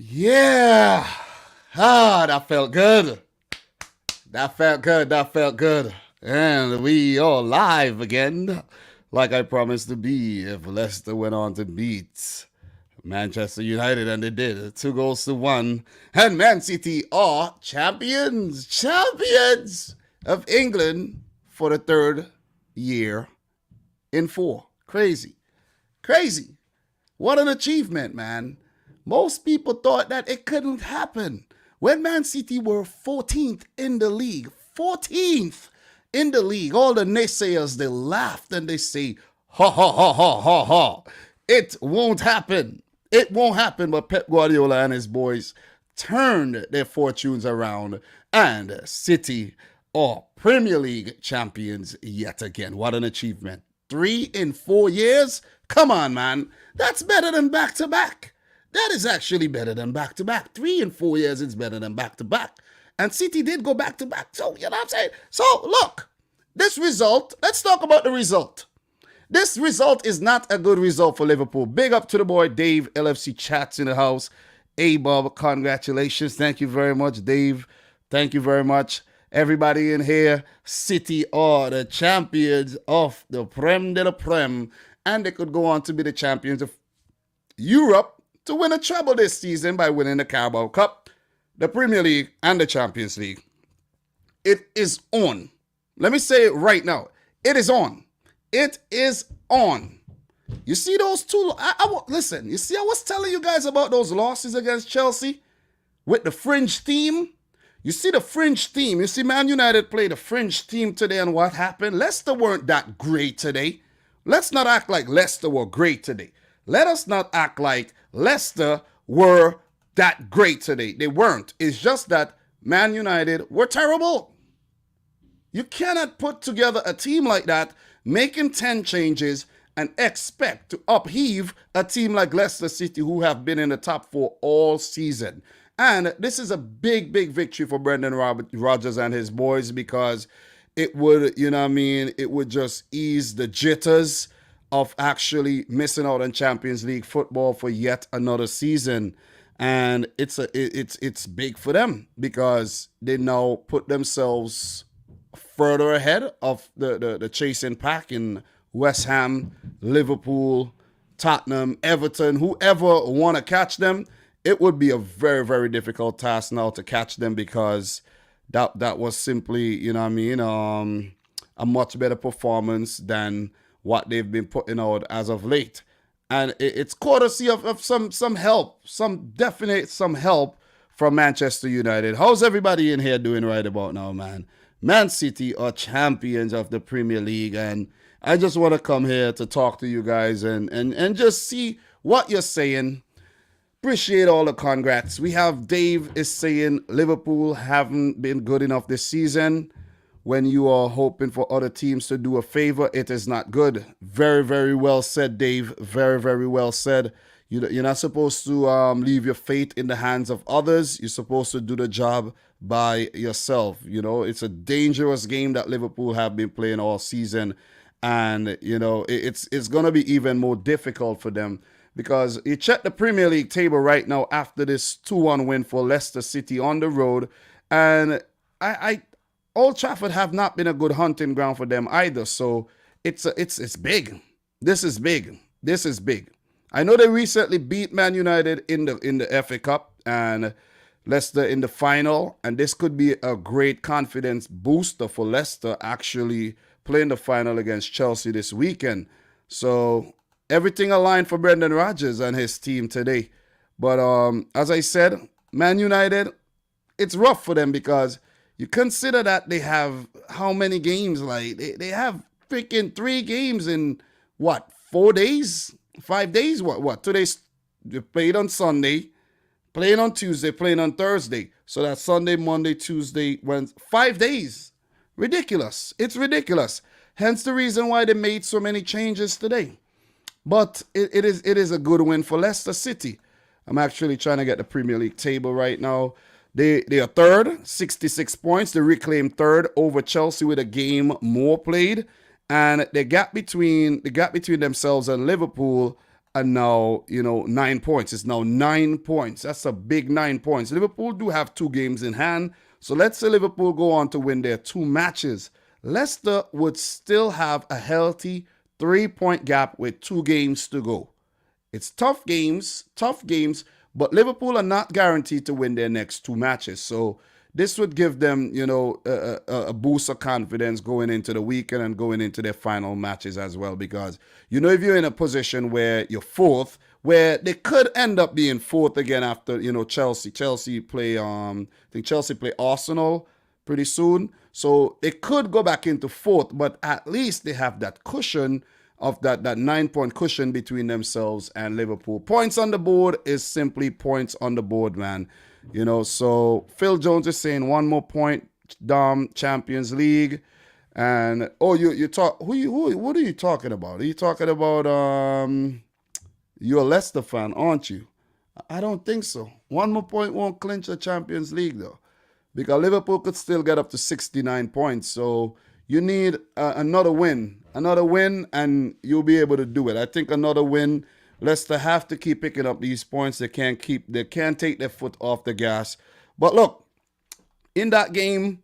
Yeah. That felt good. That felt good. That felt good. And we are live again, like I promised to be if Leicester went on to beat Manchester United, and they did. 2-1. And Man City are champions of England for the third year in four. Crazy. What an achievement, man. Most people thought that it couldn't happen. When Man City were 14th in the league, 14th in the league, all the naysayers, they laughed and they say, ha, ha, ha, ha, ha, ha. It won't happen. It won't happen. But Pep Guardiola and his boys turned their fortunes around, and City are Premier League champions yet again. What an achievement. 3 in 4 years? Come on, man. That's better than back-to-back. That is actually better than back-to-back. 3 in 4 years is better than back-to-back. And City did go back-to-back. So, you know what I'm saying? So, look, this result, let's talk about the result. This result is not a good result for Liverpool. Big up to the boy, Dave, LFC Chats in the house. Hey, Bob, congratulations. Thank you very much, Dave. Thank you very much. Everybody in here, City are the champions of the Prem de la Prem. And they could go on to be the champions of Europe to win a treble this season by winning the Carabao Cup, the Premier League, and the Champions League. It is on. Let me say it right now. It is on. It is on. You see those two? Listen, you see I was telling you guys about those losses against Chelsea with the fringe team? You see the fringe team. You see Man United played the fringe team today, and what happened? Leicester weren't that great today. Let's not act like Leicester were great today. Let us not act like Leicester were that great today. They weren't. It's just that Man United were terrible. You cannot put together a team like that, making 10 changes, and expect to upheave a team like Leicester City, who have been in the top 4 all season. And this is a big victory for Brendan Rodgers and his boys, because it would, it would just ease the jitters of actually missing out on Champions League football for yet another season. And it's big for them, because they now put themselves further ahead of the chasing pack in West Ham, Liverpool, Tottenham, Everton, whoever want to catch them. It would be a very difficult task now to catch them, because that was simply, a much better performance than what they've been putting out as of late. And it's courtesy of some help, some help from Manchester United. How's everybody in here doing right about now, man? Man City are champions of the Premier League, and I just want to come here to talk to you guys and just see what you're saying. Appreciate all the congrats. We have Dave is saying Liverpool haven't been good enough this season. When you are hoping for other teams to do a favor, it is not good. Very well said, Dave. Very well said. You're not supposed to leave your fate in the hands of others. You're supposed to do the job by yourself. It's a dangerous game that Liverpool have been playing all season. And, it's going to be even more difficult for them, because you check the Premier League table right now after this 2-1 win for Leicester City on the road. And Old Trafford have not been a good hunting ground for them either. So it's big. This is big. I know they recently beat Man United in the FA Cup and Leicester in the final, and this could be a great confidence booster for Leicester actually playing the final against Chelsea this weekend. So everything aligned for Brendan Rodgers and his team today. But as I said, Man United, it's rough for them, because you consider that they have how many games? Like they have freaking 3 games in 4 days? 5 days? What? Today's they played on Sunday, playing on Tuesday, playing on Thursday. So that's Sunday, Monday, Tuesday, Wednesday. 5 days. Ridiculous. It's ridiculous. Hence the reason why they made so many changes today. But it is a good win for Leicester City. I'm actually trying to get the Premier League table right now. They are third, 66 points. They reclaimed third over Chelsea with a game more played. And the gap between themselves and Liverpool And now, 9 points. It's now 9 points. That's a big 9 points. Liverpool do have 2 games in hand. So let's say Liverpool go on to win their 2 matches. Leicester would still have a healthy 3 point gap with 2 games to go. It's tough games, but Liverpool are not guaranteed to win their next 2 matches. So this would give them, a boost of confidence going into the weekend and going into their final matches as well. Because, if you're in a position where you're fourth, where they could end up being fourth again after, Chelsea. I think Chelsea play Arsenal pretty soon. So they could go back into fourth, but at least they have that cushion of that 9 point cushion between themselves and Liverpool. Points on the board is simply points on the board, man. So Phil Jones is saying 1 more point, Dom, Champions League. And you talk what are you talking about? Are you talking about you're a Leicester fan, aren't you? I don't think so. 1 more point won't clinch the Champions League though. Because Liverpool could still get up to 69 points. So you need another win, and you'll be able to do it. I think another win. Leicester have to keep picking up these points. They can't take their foot off the gas. But look, in that game,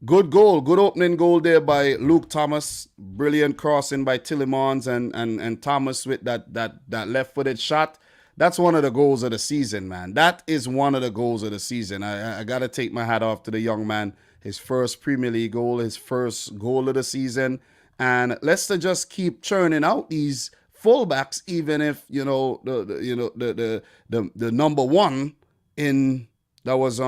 good opening goal there by Luke Thomas. Brilliant crossing by Tielemans and Thomas with that left-footed shot. That's one of the goals of the season, man. That is one of the goals of the season. I got to take my hat off to the young man. His first Premier League goal, his first goal of the season. And Leicester just keep churning out these fullbacks, even if, the number one in that was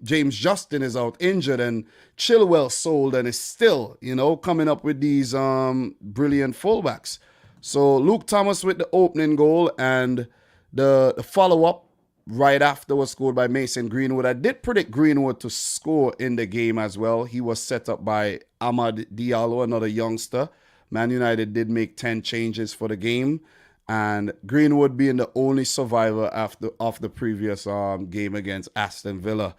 James Justin is out injured and Chilwell sold and is still, coming up with these brilliant fullbacks. So Luke Thomas with the opening goal, and the follow-up right after was scored by Mason Greenwood. I did predict Greenwood to score in the game as well. He was set up by Amad Diallo, another youngster. Man United did make 10 changes for the game, and Greenwood being the only survivor of the previous game against Aston Villa.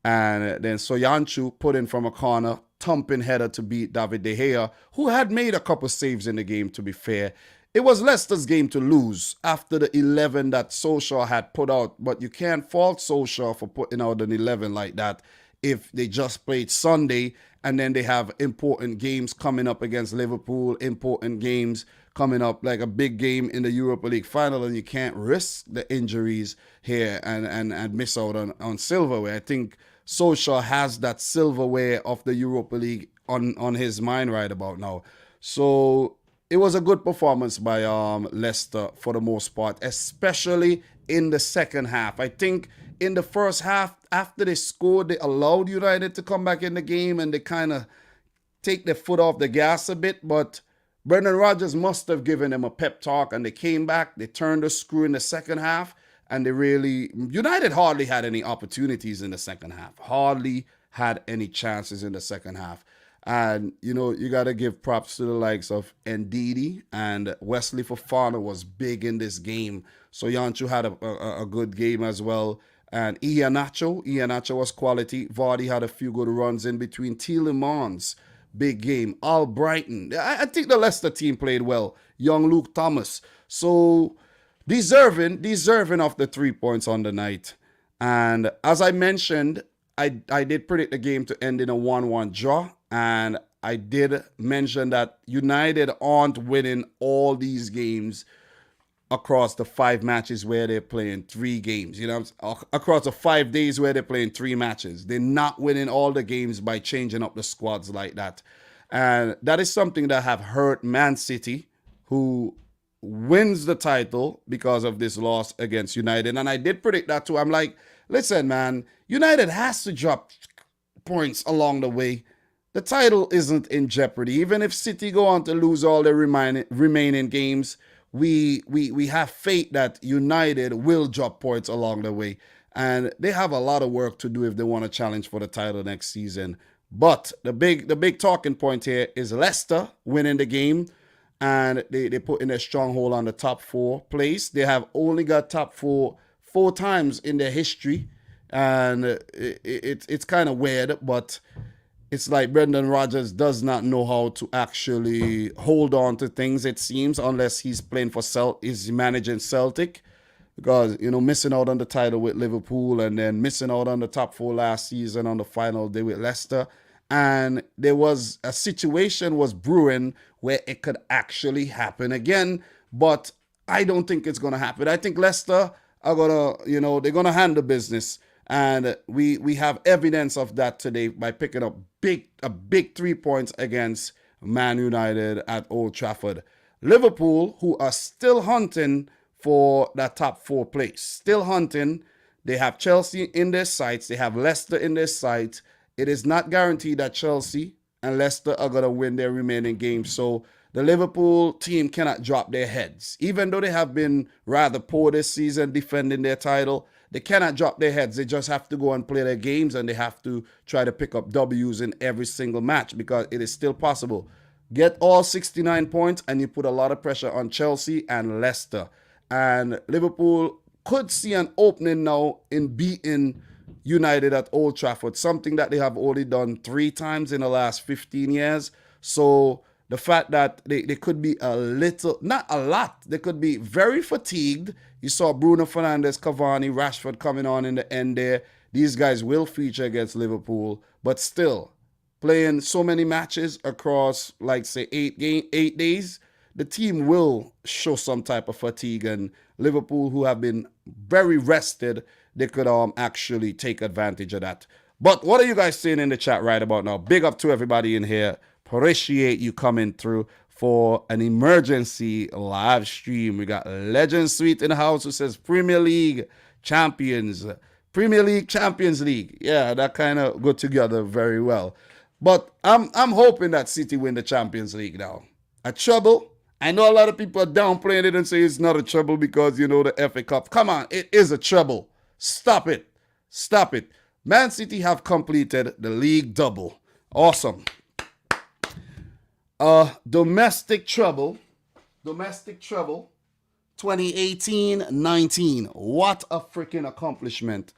And then Soyuncu put in from a corner, thumping header to beat David De Gea, who had made a couple saves in the game, to be fair. It was Leicester's game to lose after the 11 that Solskjaer had put out, but you can't fault Solskjaer for putting out an 11 like that if they just played Sunday and then they have important games coming up against Liverpool, important games coming up, like a big game in the Europa League final, and you can't risk the injuries here and miss out on silverware. I think Solskjaer has that silverware of the Europa League on his mind right about now. So it was a good performance by Leicester for the most part, especially in the second half. I think in the first half, after they scored, they allowed United to come back in the game and they kind of take their foot off the gas a bit. But Brendan Rodgers must have given them a pep talk, and they came back. They turned the screw in the second half, and United hardly had any opportunities in the second half. Hardly had any chances in the second half. And, you got to give props to the likes of Ndidi, and Wesley Fofana was big in this game. So Soyuncu had a good game as well. And Iheanacho was quality. Vardy had a few good runs in between. Tielemans, big game. Albrighton. I think the Leicester team played well. Young Luke Thomas. So deserving of the 3 points on the night. And as I mentioned, I did predict the game to end in a 1-1 draw. And I did mention that United aren't winning all these games across the 5 matches where they're playing 3 games. Across the 5 days where they're playing 3 matches. They're not winning all the games by changing up the squads like that. And that is something that have hurt Man City, who wins the title because of this loss against United. And I did predict that too. I'm like, listen, man, United has to drop points along the way. The title isn't in jeopardy. Even if City go on to lose all their remaining games, we have faith that United will drop points along the way. And they have a lot of work to do if they want to challenge for the title next season. But the big talking point here is Leicester winning the game. And they put in a stronghold on the top 4 place. They have only got top 4 times in their history. And it's kind of weird, but it's like Brendan Rodgers does not know how to actually hold on to things, it seems, unless he's playing for he's managing Celtic. Because, missing out on the title with Liverpool and then missing out on the top four last season on the final day with Leicester. And there was a situation was brewing where it could actually happen again. But I don't think it's going to happen. I think Leicester are going to, they're going to handle business. And we have evidence of that today by picking up a big 3 points against Man United at Old Trafford. Liverpool, who are still hunting for that top 4 place, still hunting. They have Chelsea in their sights. They have Leicester in their sights. It is not guaranteed that Chelsea and Leicester are going to win their remaining games. So the Liverpool team cannot drop their heads. Even though they have been rather poor this season defending their title, they cannot drop their heads. They just have to go and play their games, and they have to try to pick up W's in every single match because it is still possible. Get all 69 points, and you put a lot of pressure on Chelsea and Leicester. And Liverpool could see an opening now in beating United at Old Trafford, something that they have only done 3 times in the last 15 years. So the fact that they could be a little, not a lot, they could be very fatigued. You saw Bruno Fernandes, Cavani, Rashford coming on in the end there. These guys will feature against Liverpool, but still playing so many matches across, like say 8 days, the team will show some type of fatigue, and Liverpool, who have been very rested, they could actually take advantage of that. But what are you guys saying in the chat right about now? Big up to everybody in here. Appreciate you coming through for an emergency live stream. We got Legend Suite in the house who says Premier League Champions. Premier League Champions League. Yeah, that kind of go together very well. But I'm hoping that City win the Champions League now. A treble. I know a lot of people are downplaying it and say it's not a treble because, the FA Cup. Come on, it is a treble. Stop it. Stop it. Man City have completed the league double. Awesome. Domestic treble, 2018-19. What a freaking accomplishment.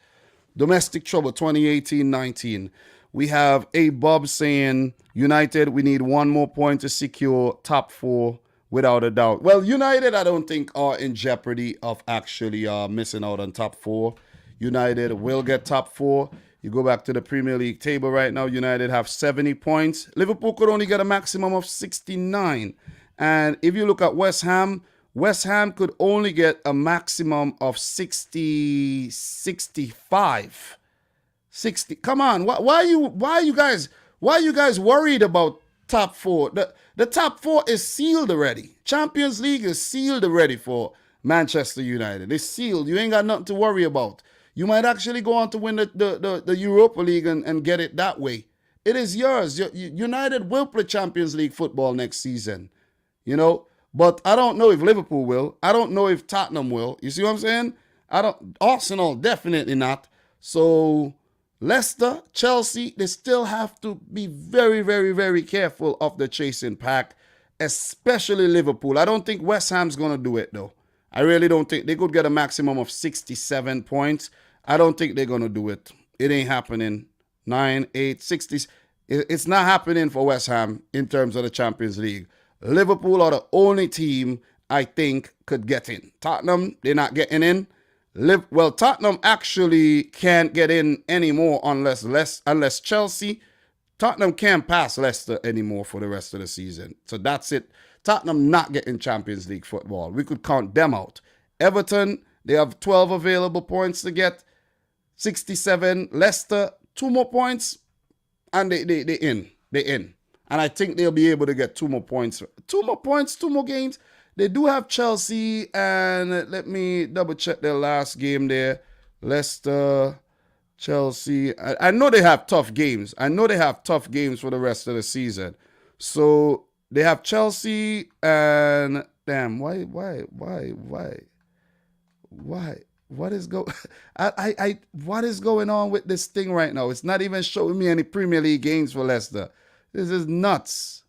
Domestic treble, 2018-19. We have A. Bob saying, United, we need 1 more point to secure top 4 without a doubt. Well, United, I don't think are in jeopardy of actually missing out on top 4. United will get top 4. You go back to the Premier League table right now, United have 70 points. Liverpool could only get a maximum of 69. And if you look at West Ham could only get a maximum of 65. 60. Come on, why are you guys worried about top 4? The top 4 is sealed already. Champions League is sealed already for Manchester United. It's sealed. You ain't got nothing to worry about. You might actually go on to win the Europa League and get it that way. It is yours. United will play Champions League football next season, But I don't know if Liverpool will. I don't know if Tottenham will. You see what I'm saying? Arsenal, definitely not. So Leicester, Chelsea, they still have to be very, very, very careful of the chasing pack, especially Liverpool. I don't think West Ham's going to do it, though. I really don't think. They could get a maximum of 67 points. I don't think they're going to do it. It ain't happening. 9, 8, 60. It's not happening for West Ham in terms of the Champions League. Liverpool are the only team I think could get in. Tottenham, they're not getting in. Tottenham actually can't get in anymore unless Chelsea. Tottenham can't pass Leicester anymore for the rest of the season. So that's it. Tottenham not getting Champions League football. We could count them out. Everton, they have 12 available points to get. 67. Leicester, 2 more points, and they in. They in. And I think they'll be able to get 2 more points. 2 more points, 2 more games. They do have Chelsea, and let me double check their last game there. Leicester, Chelsea. I know they have tough games. I know they have tough games for the rest of the season. So they have Chelsea and damn, why? What is what is going on with this thing right now? It's not even showing me any Premier League games for Leicester. This is nuts.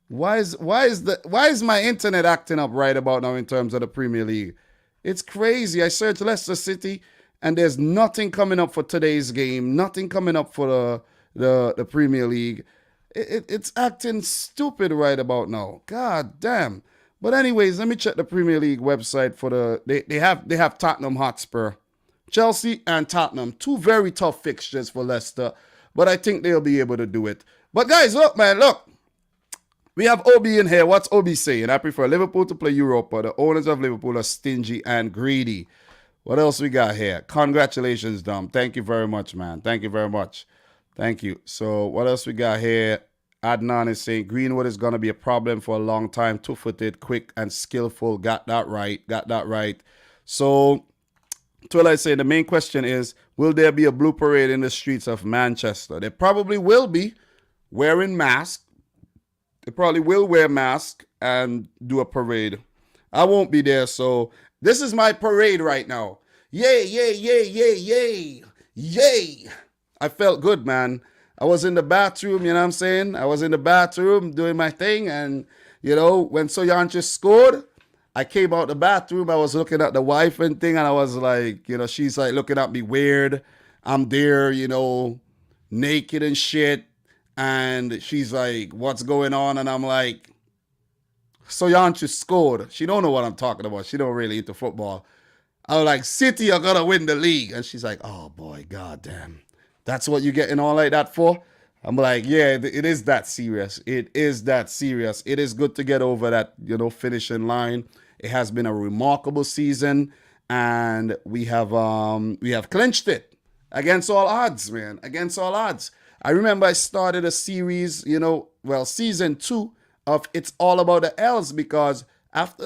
Why is my internet acting up right about now in terms of the Premier League? It's crazy. I searched Leicester City and there's nothing coming up for today's game. Nothing coming up for the Premier League. It's acting stupid right about now. God damn. But anyways, let me check the Premier League website for they have Tottenham Hotspur, Chelsea and Tottenham. Two very tough fixtures for Leicester, but I think they'll be able to do it. But guys, look, man, look. We have Obi in here. What's Obi saying? I prefer Liverpool to play Europa. The owners of Liverpool are stingy and greedy. What else we got here? Congratulations, Dom. Thank you very much, man. Thank you very much. Thank you. So what else we got here? Adnan is saying Greenwood is going to be a problem for a long time. Two-footed, quick, and skillful. Got that right. Got that right. So Twila is saying the main question is, will there be a blue parade in the streets of Manchester? There probably will be, wearing masks. They probably will wear masks and do a parade. I won't be there, so this is my parade right now. Yay, yay, yay, yay, yay, yay. I felt good, man. I was in the bathroom, you know what I'm saying? I was in the bathroom doing my thing, and, you know, when Soyanchi scored, I came out the bathroom, I was looking at the wife and thing, and I was like, you know, she's like looking at me weird. I'm there, you know, naked and shit. And she's like, what's going on? And I'm like, Soyanchi scored. She don't know what I'm talking about. She don't really into football. I was like, City are going to win the league. And she's like, oh, boy, goddamn. That's what you're getting all like that for? I'm like, yeah, it is that serious. It is that serious. It is good to get over that, you know, finishing line. It has been a remarkable season. And we have clinched it against all odds, man. Against all odds. I remember I started a series, you know, well, season 2 of It's All About the L's, because after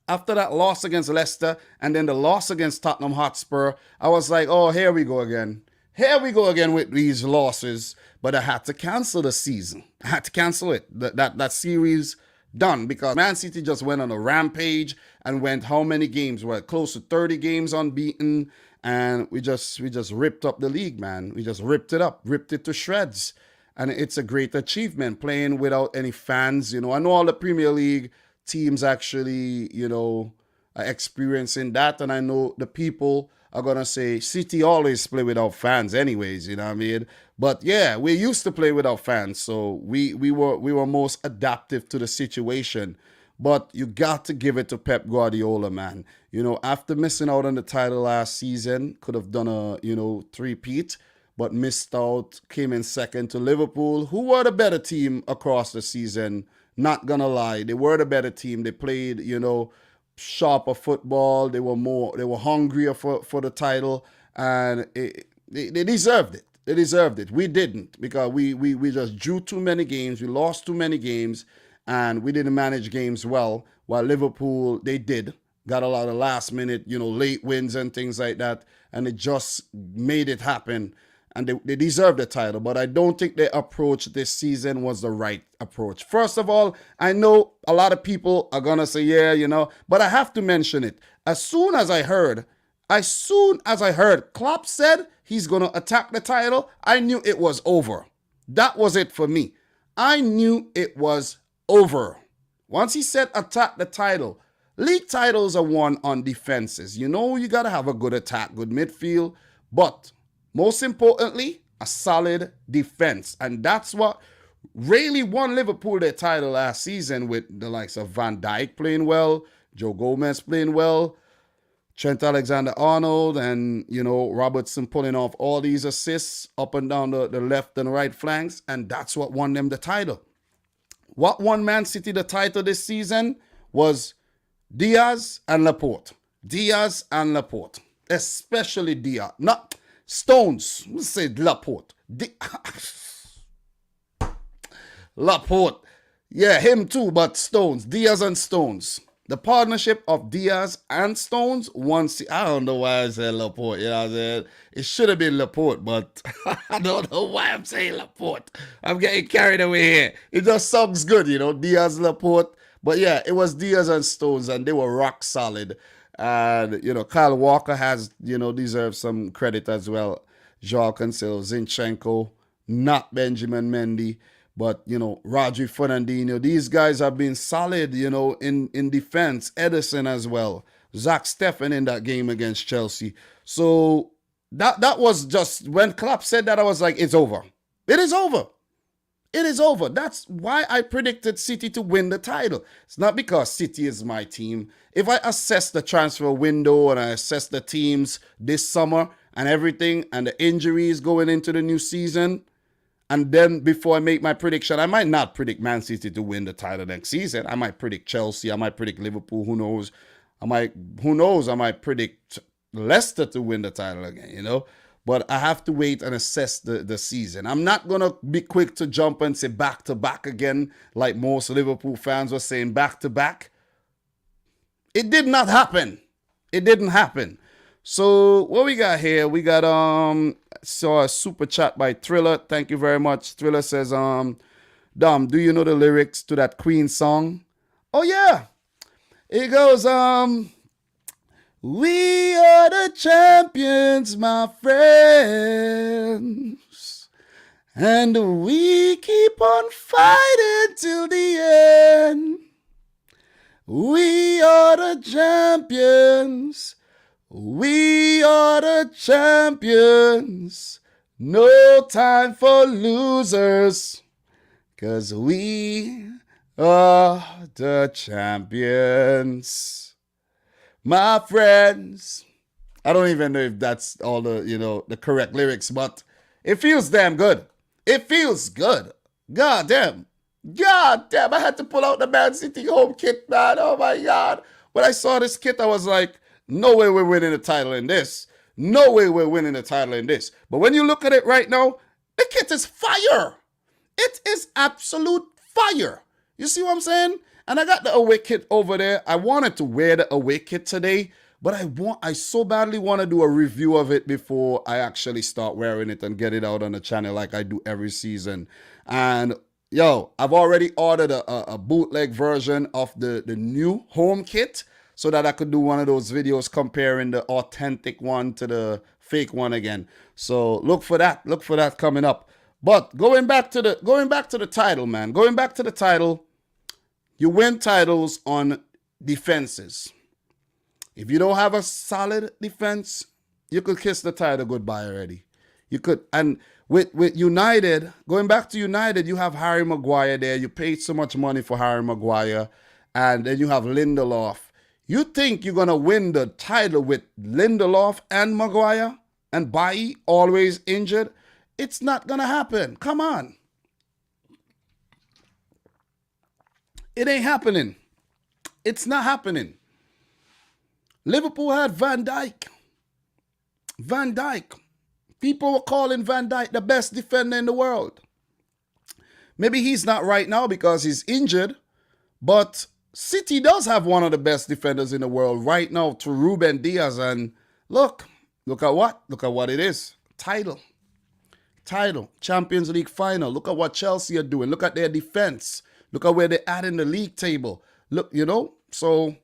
that loss against Leicester and then the loss against Tottenham Hotspur, I was like, oh, here we go again. Here we go again with these losses. But I had to cancel the season. I had to cancel it. That series done, because Man City just went on a rampage and went how many games? Well, close to 30 games unbeaten. And we just ripped up the league, man. We just ripped it up, ripped it to shreds. And it's a great achievement, playing without any fans. You know, I know all the Premier League teams actually, you know, are experiencing that. And I know the people are going to say City always play without fans anyways, you know what I mean? But yeah, we used to play without fans. So we were most adaptive to the situation. But you got to give it to Pep Guardiola, man. You know, after missing out on the title last season, could have done a, you know, three-peat, but missed out, came in second to Liverpool, who were the better team across the season. Not gonna lie, they were the better team. They played, you know, sharper football. They were hungrier for the title, and they deserved it. They deserved it. We didn't, because we just drew too many games. We lost too many games. And we didn't manage games well, while Liverpool, they did. Got a lot of last minute, you know, late wins and things like that. And it just made it happen. And they deserve the title. But I don't think their approach this season was the right approach. First of all, I know a lot of people are going to say, yeah, you know, but I have to mention it. As soon as I heard Klopp said he's going to attack the title, I knew it was over. That was it for me. I knew it was over. Once he said attack the title, league titles are won on defenses. You know, you got to have a good attack, good midfield, but most importantly, a solid defense. And that's what really won Liverpool their title last season, with the likes of Van Dijk playing well, Joe Gomez playing well, Trent Alexander-Arnold, and, you know, Robertson pulling off all these assists up and down the left and right flanks. And that's what won them the title. What won Man City the title this season was Diaz and Laporte. Diaz and Laporte. Especially Diaz. Not Stones. Let's say Laporte. Laporte. Yeah, him too, but Stones. Diaz and Stones. The partnership of Diaz and Stones once, I don't know why I said Laporte, you know what I'm saying? It should have been Laporte, but I don't know why I'm saying Laporte. I'm getting carried away here. It just sounds good, you know, Diaz, Laporte. But yeah, it was Diaz and Stones, and they were rock solid. And, you know, Kyle Walker has, you know, deserves some credit as well. Joao Cancelo, Zinchenko, not Benjamin Mendy. But, you know, Rodri Fernandinho, these guys have been solid, you know, in defense. Edison as well. Zach Steffen in that game against Chelsea. So That was just when Klopp said that, I was like, it's over. It is over. It is over. That's why I predicted City to win the title. It's not because City is my team. If I assess the transfer window and I assess the teams this summer and everything and the injuries going into the new season, and then before I make my prediction, I might not predict Man City to win the title next season. I might predict Chelsea. I might predict Liverpool. Who knows? I might predict Leicester to win the title again, you know? But I have to wait and assess the season. I'm not going to be quick to jump and say back-to-back again, like most Liverpool fans were saying back-to-back. It did not happen. It didn't happen. So what we got here? We got saw a super chat by Thriller. Thank you very much. Thriller says, Dom, do you know the lyrics to that Queen song? Oh yeah. It goes, we are the champions, my friends, and we keep on fighting till the end. We are the champions. We are the champions. No time for losers, 'cause we are the champions. My friends. I don't even know if that's all the correct lyrics, but it feels damn good. It feels good. God damn. God damn. I had to pull out the Man City home kit, man. Oh my God. When I saw this kit, I was like, no way we're winning the title in this. No way we're winning the title in this. But when you look at it right now, the kit is fire. It is absolute fire. You see what I'm saying? And I got the away kit over there. I wanted to wear the away kit today, but I so badly want to do a review of it before I actually start wearing it and get it out on the channel like I do every season. And yo, I've already ordered a bootleg version of the new home kit so that I could do one of those videos comparing the authentic one to the fake one again. So look for that. Look for that coming up. But going back to the title, man. Going back to the title. You win titles on defenses. If you don't have a solid defense, you could kiss the title goodbye already. You could. And with United, going back to United, you have Harry Maguire there. You paid so much money for Harry Maguire. And then you have Lindelof. You think you're going to win the title with Lindelof and Maguire and Bailly always injured? It's not going to happen. Come on. It ain't happening. It's not happening. Liverpool had Van Dijk. Van Dijk. People were calling Van Dijk the best defender in the world. Maybe he's not right now because he's injured, but City does have one of the best defenders in the world right now to Ruben Diaz. And look at what it is. Title. Champions League final. Look at what Chelsea are doing. Look at their defense. Look at where they're at in the league table. Look, so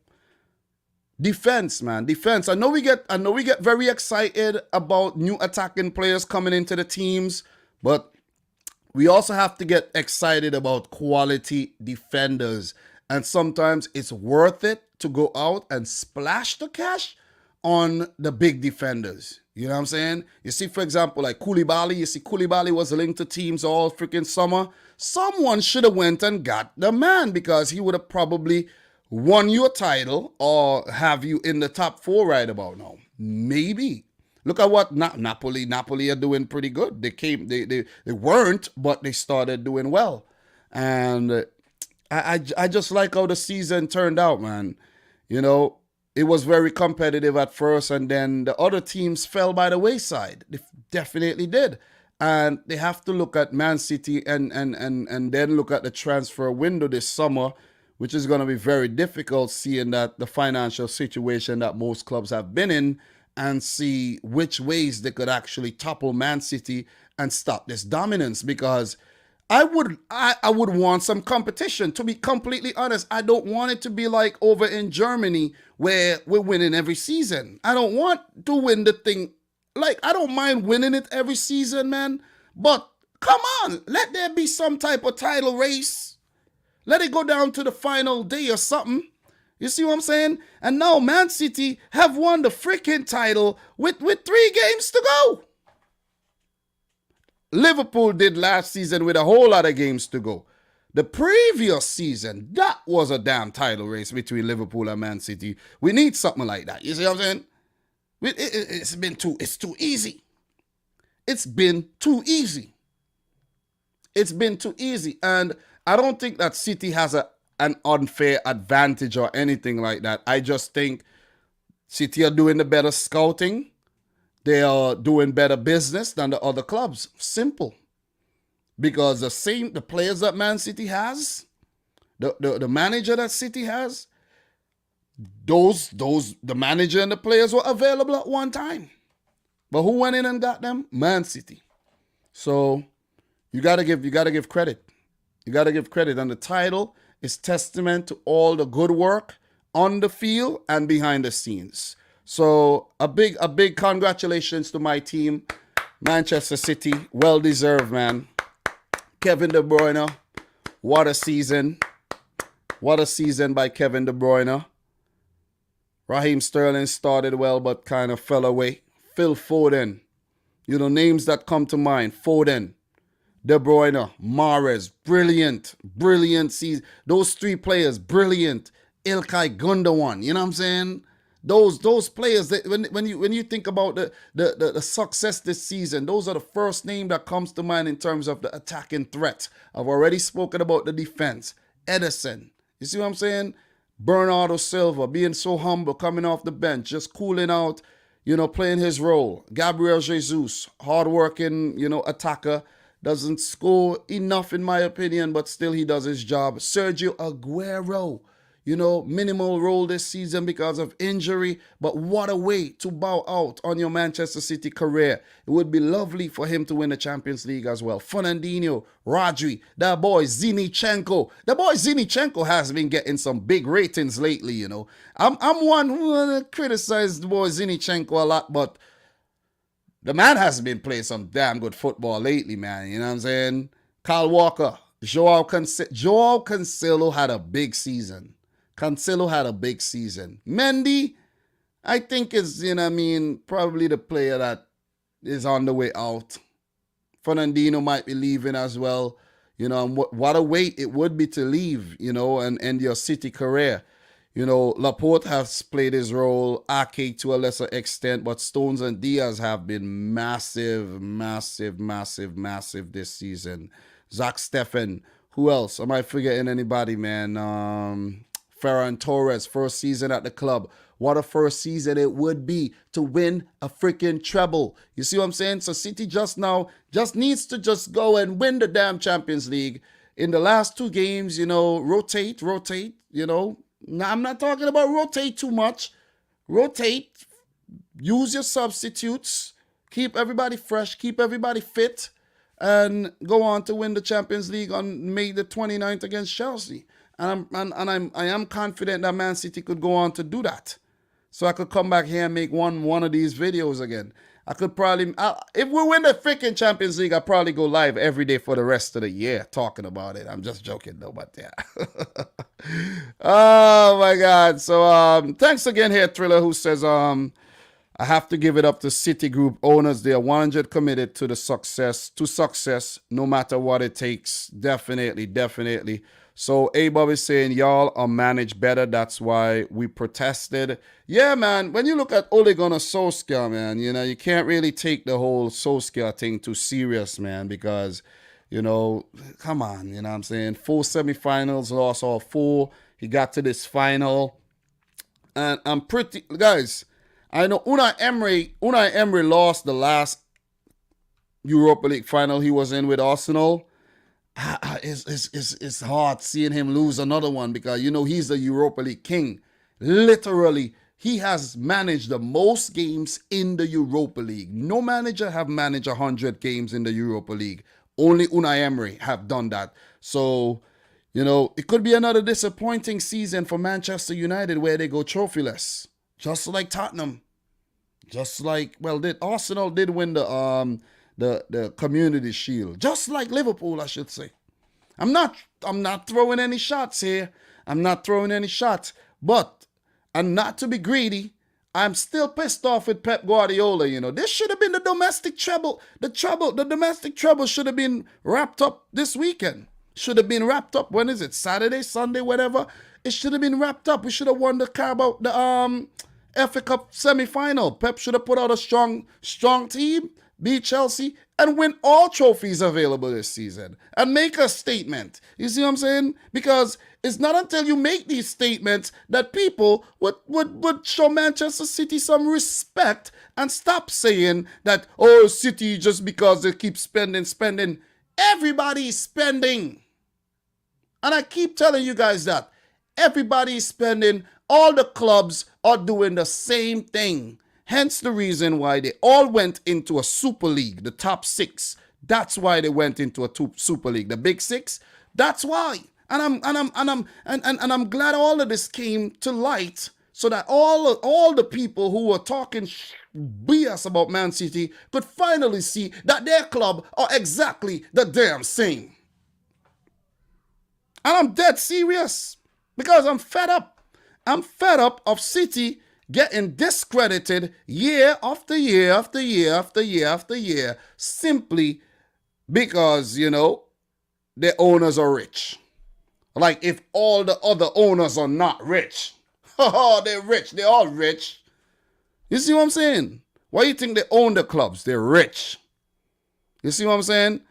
defense, man, defense. I know we get very excited about new attacking players coming into the teams, but we also have to get excited about quality defenders. And sometimes it's worth it to go out and splash the cash on the big defenders. You know what I'm saying? You see, for example, like Koulibaly. You see, Koulibaly was linked to teams all freaking summer. Someone should have went and got the man because he would have probably won you a title or have you in the top 4 right about now. Maybe. Look at what Napoli are doing pretty good. They weren't, but they started doing well. And I just like how the season turned out, man. You know, it was very competitive at first, and then the other teams fell by the wayside. They definitely did. And they have to look at Man City and then look at the transfer window this summer, which is going to be very difficult, seeing that the financial situation that most clubs have been in, and see which ways they could actually topple Man City and stop this dominance. Because I would want some competition. To be completely honest, I don't want it to be like over in Germany where we're winning every season. I don't want to win the thing. Like, I don't mind winning it every season, man. But come on, let there be some type of title race. Let it go down to the final day or something. You see what I'm saying? And now Man City have won the freaking title with 3 games to go. Liverpool did last season with a whole lot of games to go. The previous season, that was a damn title race between Liverpool and Man City. We need something like that. You see what I'm saying? It's too easy. It's been too easy. It's been too easy. And I don't think that City has an unfair advantage or anything like that. I just think City are doing the better scouting. They are doing better business than the other clubs. Simple. Because the players that Man City has, the manager that City has, the manager and the players were available at one time. But who went in and got them? Man City. So you gotta give credit. You gotta give credit. And the title is testament to all the good work on the field and behind the scenes. So a big congratulations to my team, Manchester City. Well deserved, man. Kevin De Bruyne, what a season. What a season by Kevin De Bruyne. Raheem Sterling started well but kind of fell away. Phil Foden. You know, names that come to mind. Foden, De Bruyne, Mahrez. Brilliant season. Those 3 players, brilliant. Ilkay Gundogan, you know what I'm saying? Those players, that when you think about the success this season, those are the first name that comes to mind in terms of the attacking threat. I've already spoken about the defense. Edison, you see what I'm saying? Bernardo Silva being so humble, coming off the bench, just cooling out, you know, playing his role. Gabriel Jesus, hardworking, you know, attacker, doesn't score enough in my opinion, but still he does his job. Sergio Aguero, you know, minimal role this season because of injury, but what a way to bow out on your Manchester City career. It would be lovely for him to win the Champions League as well. Fernandinho, Rodri, that boy Zinchenko. The boy Zinchenko has been getting some big ratings lately, you know. I'm one who criticized the boy Zinchenko a lot, but the man has been playing some damn good football lately, man. You know what I'm saying? Kyle Walker, Joao Cancelo had a big season. Mendy, I think is, you know what I mean, probably the player that is on the way out. Fernandinho might be leaving as well. You know, and what a weight it would be to leave, you know, and end your City career. You know, Laporte has played his role, Ake to a lesser extent, but Stones and Diaz have been massive this season. Zach Steffen, who else? Am I forgetting anybody, man? Ferran Torres, first season at the club. What a first season it would be to win a freaking treble. You see what I'm saying? So City just needs to just go and win the damn Champions League. In the last 2 games, you know, rotate, you know. Now, I'm not talking about rotate too much. Rotate, use your substitutes, keep everybody fresh, keep everybody fit, and go on to win the Champions League on May the 29th against Chelsea. I am confident that Man City could go on to do that. So I could come back here and make one of these videos again. I could probably, if we win the freaking Champions League, I'll probably go live every day for the rest of the year talking about it. I'm just joking though, but yeah. Oh my God. So thanks again here, Thriller, who says I have to give it up to Citigroup owners. They are 100 committed to success, no matter what it takes. Definitely. So A-Bob is saying, y'all are managed better. That's why we protested. Yeah, man. When you look at Ole Gunnar Solskjaer, man, you know, you can't really take the whole Solskjaer thing too serious, man, because, you know, come on, you know what I'm saying? 4 semifinals, lost all 4. He got to this final. And I'm pretty, guys, I know Unai Emery lost the last Europa League final he was in with Arsenal. It's hard seeing him lose another one because, you know, he's the Europa League king. Literally, he has managed the most games in the Europa League. No manager have managed 100 games in the Europa League. Only Unai Emery have done that. So, you know, it could be another disappointing season for Manchester United where they go trophyless. Just like Tottenham. Just like, well, Arsenal did win the Community Shield, just like Liverpool, I should say. I'm not throwing any shots here. I'm not throwing any shots. But, and not to be greedy, I'm still pissed off with Pep Guardiola, you know. This should have been the domestic treble. The domestic treble should have been wrapped up this weekend. Should have been wrapped up, when is it? Saturday, Sunday, whatever. It should have been wrapped up. We should have won the FA Cup semi-final. Pep should have put out a strong team, beat Chelsea, and win all trophies available this season. And make a statement. You see what I'm saying? Because it's not until you make these statements that people would show Manchester City some respect and stop saying that, oh, City, just because they keep spending. Everybody's spending. And I keep telling you guys that. Everybody's spending. All the clubs are doing the same thing. Hence the reason why they all went into a Super League, the top 6. That's why they went into a Super League, the Big 6. That's why. And I'm glad all of this came to light so that all the people who were talking BS about Man City could finally see that their club are exactly the damn same. And I'm dead serious because I'm fed up. I'm fed up of City getting discredited year after year after year after year after year simply because, you know, their owners are rich. Like if all the other owners are not rich. Oh, they're rich. They're all rich. You see what I'm saying? Why do you think they own the clubs? They're rich. You see what I'm saying?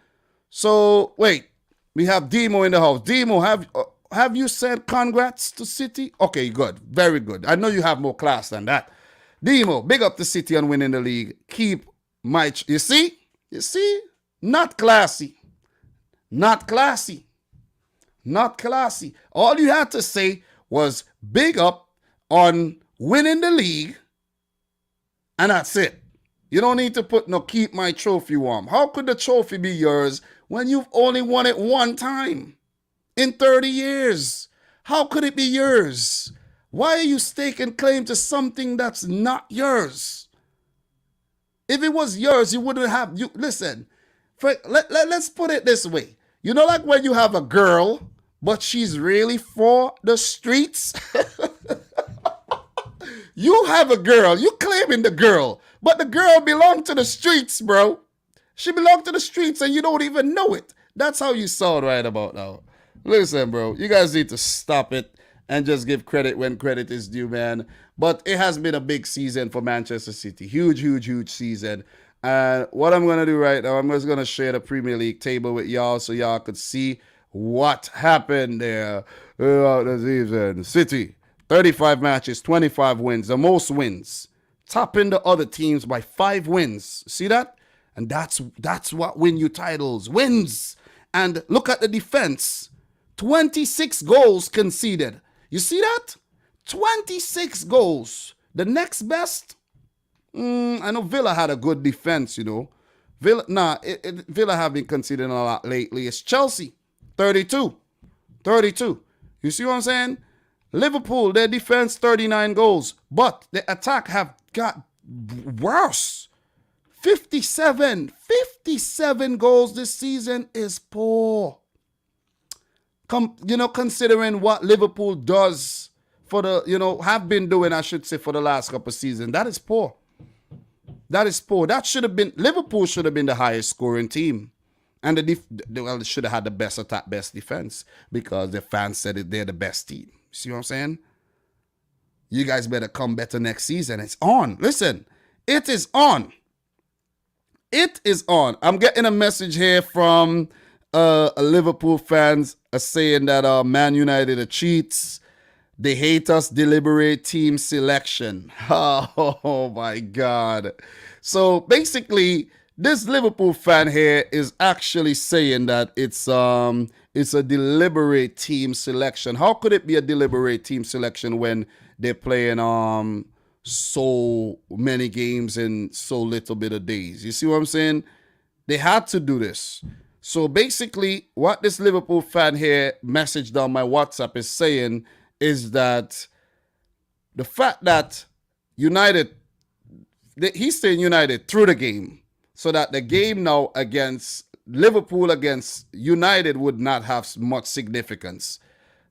So, wait. We have Demo in the house. Demo, have you said congrats to City? Okay, good. Very good. I know you have more class than that. Demo, big up to City on winning the league. Keep my... You see? You see? Not classy. Not classy. Not classy. All you had to say was big up on winning the league, and that's it. You don't need to put no keep my trophy warm. How could the trophy be yours when you've only won it one time in 30 years? How could it be yours? Why are you staking claim to something that's not yours? If it was yours, you wouldn't have... Listen, let's put it this way. You know, like when you have a girl, but she's really for the streets? You have a girl, you claiming the girl, but the girl belonged to the streets, bro. She belonged to the streets and you don't even know it. That's how you sound right about now. Listen, bro, you guys need to stop it and just give credit when credit is due, man. But it has been a big season for Manchester City. Huge, huge, huge season. And what I'm going to do right now, I'm just going to share the Premier League table with y'all so y'all could see what happened there throughout the season. City, 35 matches, 25 wins, the most wins. Topping the other teams by 5 wins. See that? And that's what win you titles. Wins. And look at the defense. 26 goals conceded. You see that? 26 goals. The next best, I know Villa had a good defense, you know. Villa have been conceding a lot lately. It's Chelsea, 32. 32. You see what I'm saying? Liverpool, their defense, 39 goals. But the attack have got worse. 57 goals this season is poor. Considering what Liverpool does for have been doing, I should say, for the last couple of seasons. That is poor. That is poor. Liverpool should have been the highest scoring team. And they should have had the best attack, best defense, because the fans said they're the best team. See what I'm saying? You guys better come better next season. It's on. Listen, it is on. It is on. I'm getting a message here from a Liverpool fans saying that Man United are cheats. They hate us deliberate team selection. Oh my God. So basically, this Liverpool fan here is actually saying that it's a deliberate team selection. How could it be a deliberate team selection when they're playing so many games in so little bit of days? You see what I'm saying? They had to do this. So basically, what this Liverpool fan here messaged on my WhatsApp is saying is that the fact that he's saying United threw the game, so that the game now against Liverpool against United would not have much significance.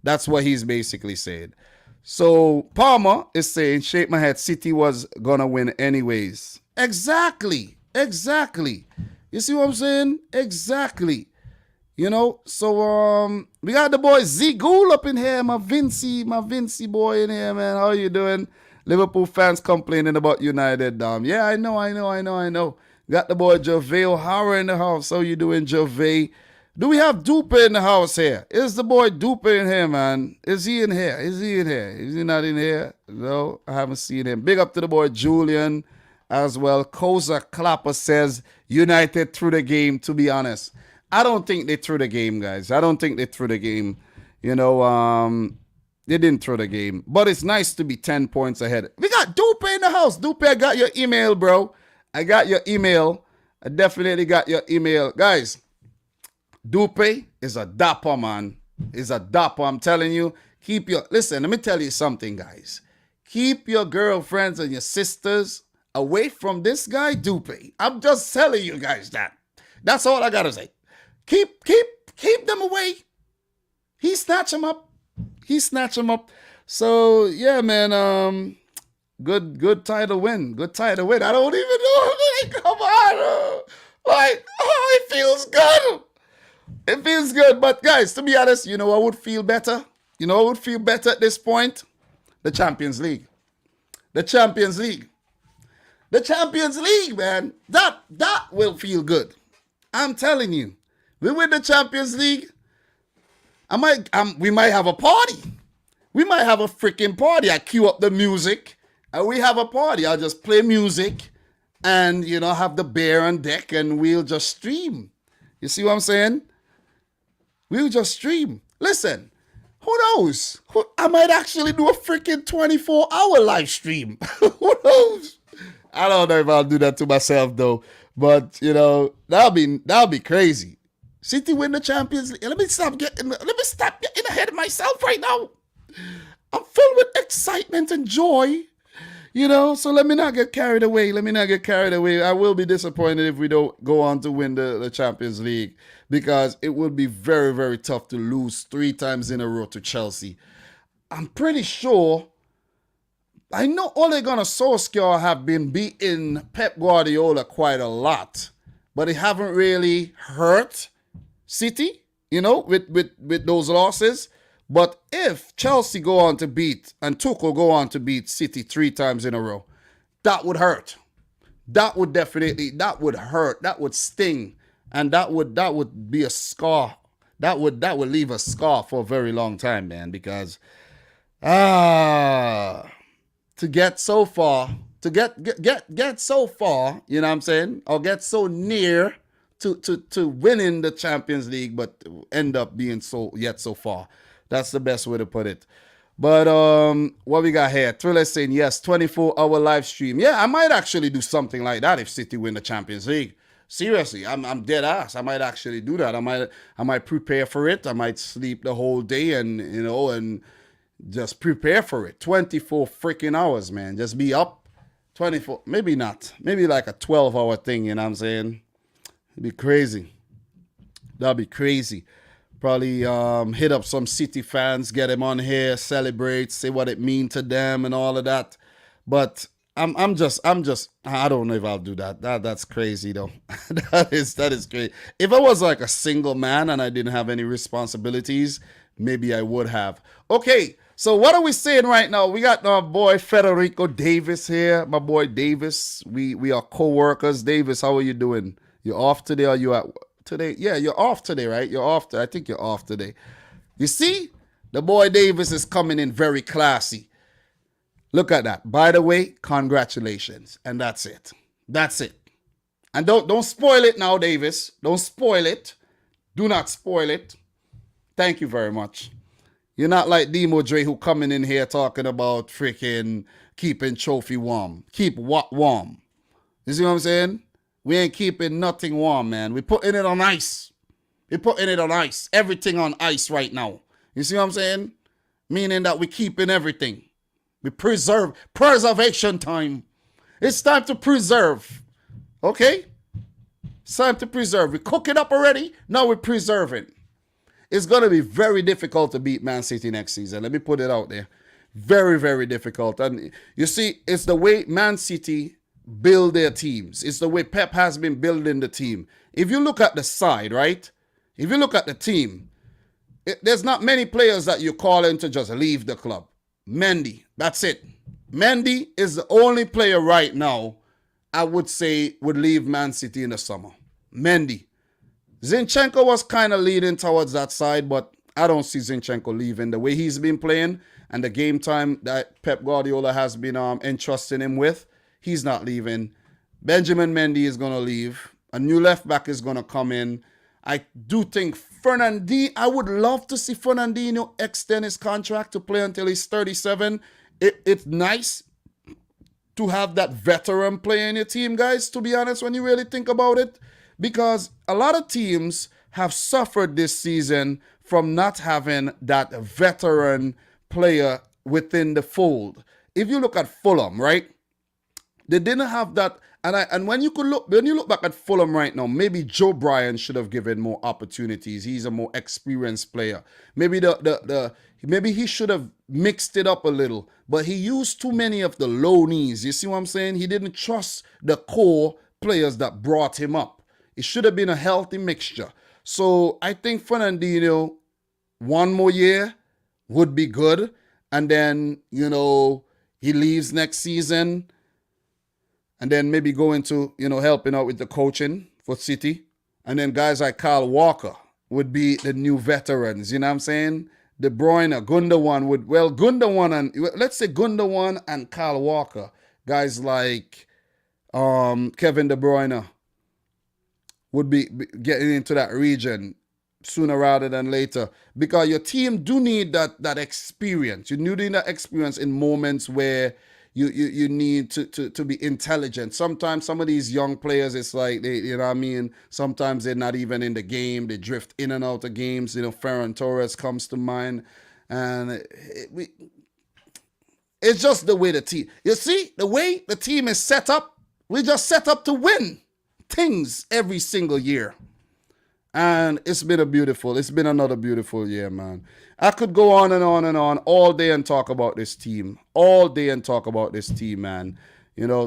That's what he's basically saying. So Palmer is saying, shake my head, City was gonna win anyways. Exactly. Exactly. You see what I'm saying? Exactly. You know, so we got the boy Z Ghoul up in here, my Vincy boy in here, man. How you doing? Liverpool fans complaining about United, Dom. Yeah, I know. Got the boy Gervais O'Hara in the house. How you doing, Gervais? Do we have Dupe in the house here? Is the boy Dupe in here, man? Is he in here? Is he not in here? No, I haven't seen him. Big up to the boy Julian as well. Koza Clapper says United threw the game, to be honest. I don't think they threw the game, guys. I don't think they threw the game. You know, they didn't throw the game. But it's nice to be 10 points ahead. We got Dupe in the house. Dupe, I got your email, bro. I got your email. I definitely got your email. Guys, Dupe is a dapper, man. Is a dapper, I'm telling you. Listen, let me tell you something, guys. Keep your girlfriends and your sisters away from this guy, Dupe. I'm just telling you guys that. That's all I gotta say. Keep them away. He snatch them up. So yeah, man. Good title win. I don't even know. Come on, it feels good. It feels good. But guys, to be honest, you know what would feel better? You know what would feel better at this point? The Champions League. The Champions League, man. That will feel good. I'm telling you. We win the Champions League. We might have a party. We might have a freaking party. I cue up the music and we have a party. I'll just play music and, you know, have the beer on deck and we'll just stream. You see what I'm saying? We'll just stream. Listen, who knows? I might actually do a freaking 24-hour live stream. Who knows? I don't know if I'll do that to myself though. But, you know, that'll be crazy. City win the Champions League. Let me stop getting ahead of myself right now. I'm filled with excitement and joy. You know, so let me not get carried away. I will be disappointed if we don't go on to win the Champions League because it would be very, very tough to lose 3 times in a row to Chelsea. I'm pretty sure, I know Ole Gunnar Solskjaer have been beating Pep Guardiola quite a lot, but they haven't really hurt City, you know, with those losses. But if Chelsea go on to beat and Tuchel go on to beat City 3 times in a row, that would hurt. That would hurt. That would sting. And that would be a scar. That would leave a scar for a very long time, man, because to get so far, get so far, you know what I'm saying? Or get so near to winning the Champions League, but end up being so far. That's the best way to put it. But what we got here? Thriller saying yes, 24-hour live stream. Yeah, I might actually do something like that if City win the Champions League. Seriously, I'm dead ass. I might actually do that. I might prepare for it. I might sleep the whole day and just prepare for it. 24 freaking hours, man. Just be up 24. Maybe not. Maybe like a 12-hour thing, you know what I'm saying? It'd be crazy. That'd be crazy. Probably hit up some City fans, get them on here, celebrate, say what it means to them and all of that. But I'm just I don't know if I'll do that. That's crazy though. that is crazy. If I was like a single man and I didn't have any responsibilities, maybe I would have. Okay, so what are we saying right now? We got our boy Federico Davis here. My boy Davis. We are co-workers. Davis, how are you doing? You off today or you at today? Yeah, you're off today, right? I think you're off today. You see? The boy Davis is coming in very classy. Look at that. By the way, congratulations. And that's it. That's it. And don't spoil it now, Davis. Don't spoil it. Do not spoil it. Thank you very much. You're not like Demo Dre who coming in here talking about freaking keeping trophy warm. Keep what warm? You see what I'm saying? We ain't keeping nothing warm, man. We're putting it on ice. We're putting it on ice. Everything on ice right now. You see what I'm saying? Meaning that we're keeping everything. We preservation time. It's time to preserve. Okay? It's time to preserve. We cook it up already. Now we're preserving. It's going to be very difficult to beat Man City next season. Let me put it out there. Very, very difficult. And you see, it's the way Man City build their teams. It's the way Pep has been building the team. If you look at the side, right? If you look at the team, there's not many players that you call in to just leave the club. Mendy, that's it. Mendy is the only player right now I would say would leave Man City in the summer. Mendy. Zinchenko was kind of leading towards that side, but I don't see Zinchenko leaving. The way he's been playing and the game time that Pep Guardiola has been entrusting him with, he's not leaving. Benjamin Mendy is going to leave. A new left back is going to come in. I do think I would love to see Fernandinho extend his contract to play until he's 37. It's nice to have that veteran player in your team, guys, to be honest, when you really think about it. Because a lot of teams have suffered this season from not having that veteran player within the fold. If you look at Fulham, right? They didn't have that. And when you look back at Fulham right now, maybe Joe Bryan should have given more opportunities. He's a more experienced player. Maybe maybe he should have mixed it up a little. But he used too many of the low knees. You see what I'm saying? He didn't trust the core players that brought him up. It should have been a healthy mixture. So I think Fernandinho, one more year would be good. And then, he leaves next season. And then maybe go into, helping out with the coaching for City. And then guys like Kyle Walker would be the new veterans. You know what I'm saying? De Bruyne, let's say Gundogan and Kyle Walker. Guys like Kevin De Bruyne would be getting into that region sooner rather than later. Because your team do need that experience. You need that experience in moments where you need to be intelligent. Sometimes some of these young players, it's like, sometimes they're not even in the game. They drift in and out of games. Ferran Torres comes to mind. And it's just the way the team, you see, the way the team is set up, we just set up to win things every single year. And it's been another beautiful year, man. I could go on and on and on all day and talk about this team. Man.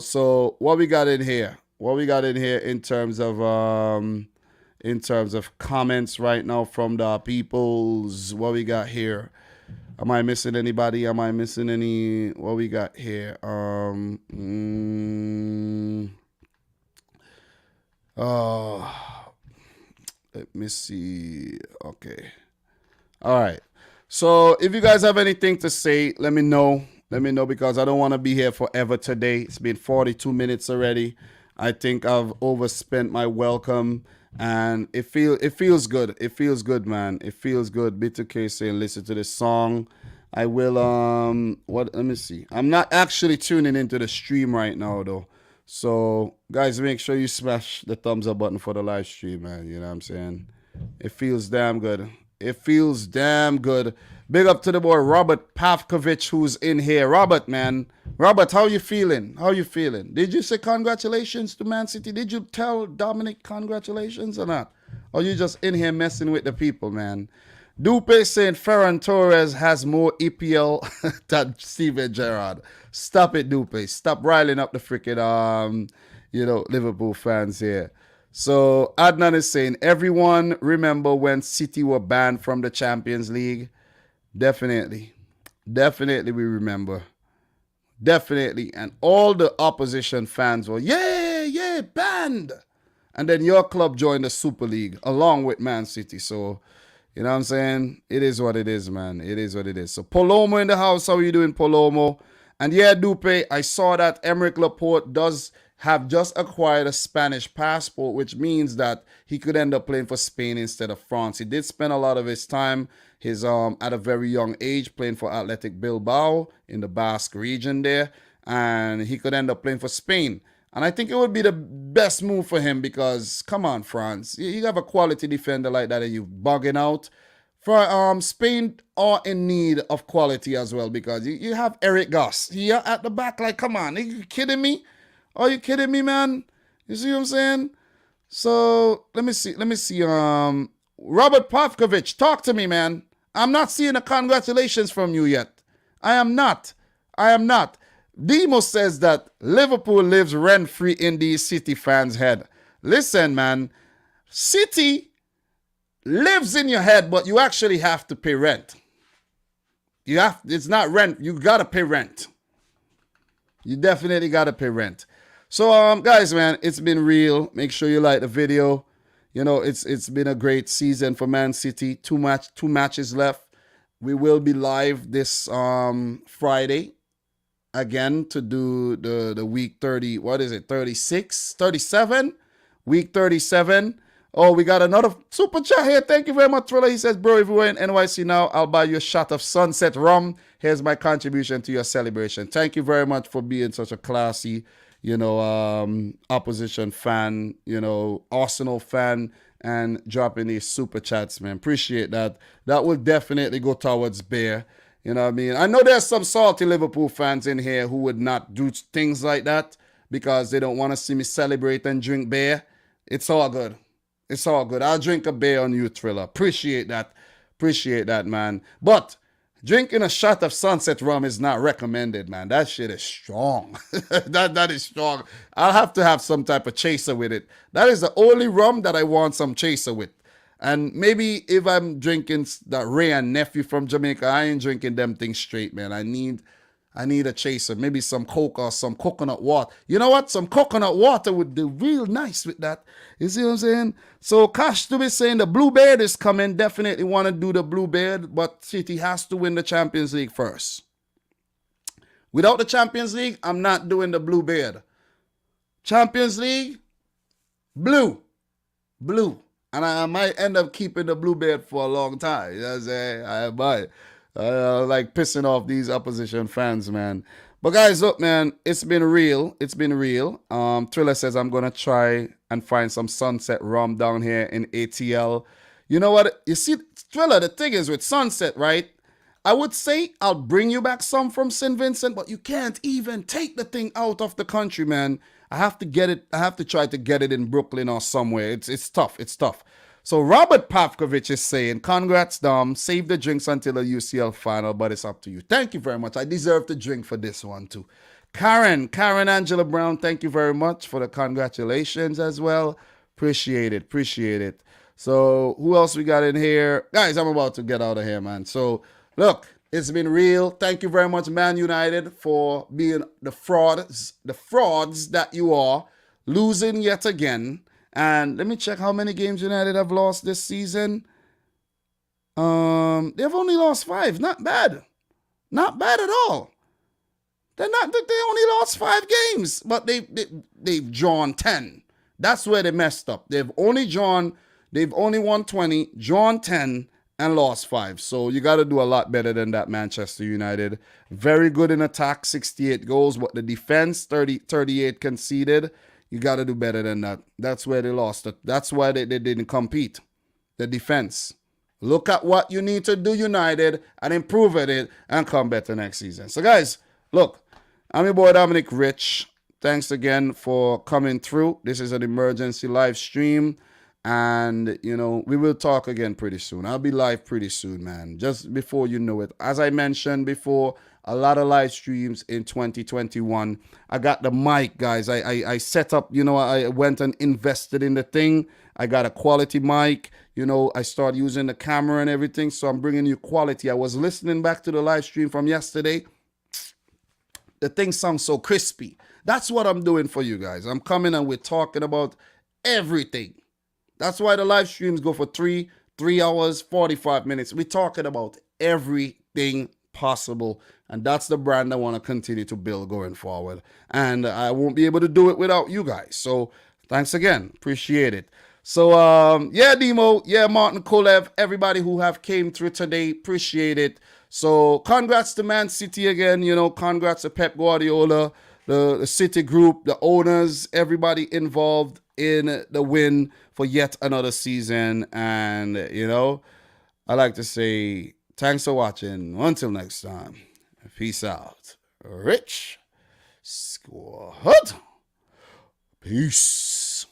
So what we got in here? In terms of comments right now from the peoples? What we got here? Am I missing anybody? What we got here? Let me see. Okay. All right. So if you guys have anything to say, let me know. Because I don't want to be here forever today. It's been 42 minutes already. I think I've overspent my welcome. And it feels good. It feels good, man. It feels good. B2K saying listen to this song. I will let me see. I'm not actually tuning into the stream right now though. So, guys, make sure you smash the thumbs up button for the live stream, man. You know what I'm saying? It feels damn good. Big up to the boy, Robert Pavkovich, who's in here. Robert, man. Robert, how you feeling? Did you say congratulations to Man City? Did you tell Dominic congratulations or not? Or you just in here messing with the people, man? Dupe saying Ferran Torres has more EPL than Steven Gerrard. Stop it, Dupe. Stop riling up the freaking Liverpool fans here. So Adnan is saying, everyone remember when City were banned from the Champions League? Definitely we remember. Definitely. And all the opposition fans were, yeah, banned. And then your club joined the Super League along with Man City. So, you know what I'm saying? It is what it is, man. It is what it is. So Palomo in the house. How are you doing, Palomo? And yeah, Dupe, I saw that Emerick Laporte does have just acquired a Spanish passport, which means that he could end up playing for Spain instead of France. He did spend a lot of his time at a very young age playing for Athletic Bilbao in the Basque region there, and he could end up playing for Spain. And I think it would be the best move for him because, come on, France, you have a quality defender like that and you're bugging out. For Spain are in need of quality as well because you have Eric Goss here at the back. Like, come on, are you kidding me? Are you kidding me, man? You see what I'm saying? So let me see. Robert Pavkovich, talk to me, man. I'm not seeing a congratulations from you yet. I am not. I am not. Demo says that Liverpool lives rent-free in these City fans' head. Listen, man. City lives in your head, but you actually have to pay rent. It's not rent. You gotta pay rent. You definitely gotta pay rent. So, guys, man, it's been real. Make sure you like the video. You know, it's been a great season for Man City. Two matches left. We will be live this Friday again to do the week 30. What is it? 36, 37, week 37. Oh, we got another super chat here. Thank you very much, Thriller. He says, bro, if we're in NYC now, I'll buy you a shot of Sunset Rum. Here's my contribution to your celebration. Thank you very much for being such a classy, opposition fan, Arsenal fan, and dropping these super chats, man. Appreciate that. That will definitely go towards beer. You know what I mean? I know there's some salty Liverpool fans in here who would not do things like that because they don't want to see me celebrate and drink beer. It's all good. It's all good. I'll drink a beer on you, Thriller. Appreciate that. Appreciate that, man. But drinking a shot of Sunset Rum is not recommended, man. That shit is strong. that is strong. I'll have to have some type of chaser with it. That is the only rum that I want some chaser with. And maybe if I'm drinking that Ray and Nephew from Jamaica, I ain't drinking them things straight, man. I need a chaser. Maybe some Coke or some coconut water. You know what? Some coconut water would do real nice with that. You see what I'm saying? So Cash to be saying the Bluebeard is coming. Definitely want to do the Bluebeard, but City has to win the Champions League first. Without the Champions League, I'm not doing the Bluebeard. Champions League, blue. And I might end up keeping the Bluebeard for a long time. You know what I'm saying? I might. Like pissing off these opposition fans, man. But guys, look, man, it's been real. It's been real. Thriller says I'm gonna try and find some Sunset Rum down here in ATL. You know what? You see, Thriller, the thing is with Sunset, right? I would say I'll bring you back some from St. Vincent, but you can't even take the thing out of the country, man. I have to get it. I have to try to get it in Brooklyn or somewhere. It's tough. It's tough. So Robert Pavkovich is saying, congrats, Dom. Save the drinks until the UCL final, but it's up to you. Thank you very much. I deserve to drink for this one, too. Karen Angela Brown, thank you very much for the congratulations as well. Appreciate it. So who else we got in here? Guys, I'm about to get out of here, man. So, look, it's been real. Thank you very much, Man United, for being the frauds that you are, losing yet again. And let me check how many games United have lost this season. They've only lost 5. Not bad. Not bad at all. They only lost 5 games, but they've drawn 10. That's where they messed up. They've only won 20, drawn 10, and lost 5. So you got to do a lot better than that, Manchester United. Very good in attack, 68 goals, but the defense, 38 conceded. You got to do better than that. That's where they lost it. That's why they didn't compete. The defense. Look at what you need to do, United, and improve at it and come better next season. So, guys, look, I'm your boy Dominic Rich. Thanks again for coming through. This is an emergency live stream. And, we will talk again pretty soon. I'll be live pretty soon, man. Just before you know it. As I mentioned before, a lot of live streams in 2021. I got the mic, guys. I set up, I went and invested in the thing. I got a quality mic. I started using the camera and everything. So I'm bringing you quality. I was listening back to the live stream from yesterday. The thing sounds so crispy. That's what I'm doing for you guys. I'm coming and we're talking about everything. That's why the live streams go for 3 hours, 45 minutes. We're talking about everything possible. And that's the brand I want to continue to build going forward. And I won't be able to do it without you guys. So thanks again. Appreciate it. So, Demo. Yeah, Martin Kolev. Everybody who have came through today. Appreciate it. So congrats to Man City again. Congrats to Pep Guardiola, the City group, the owners, everybody involved in the win for yet another season. And, I like to say thanks for watching. Until next time, peace out. Rich Squad. Peace.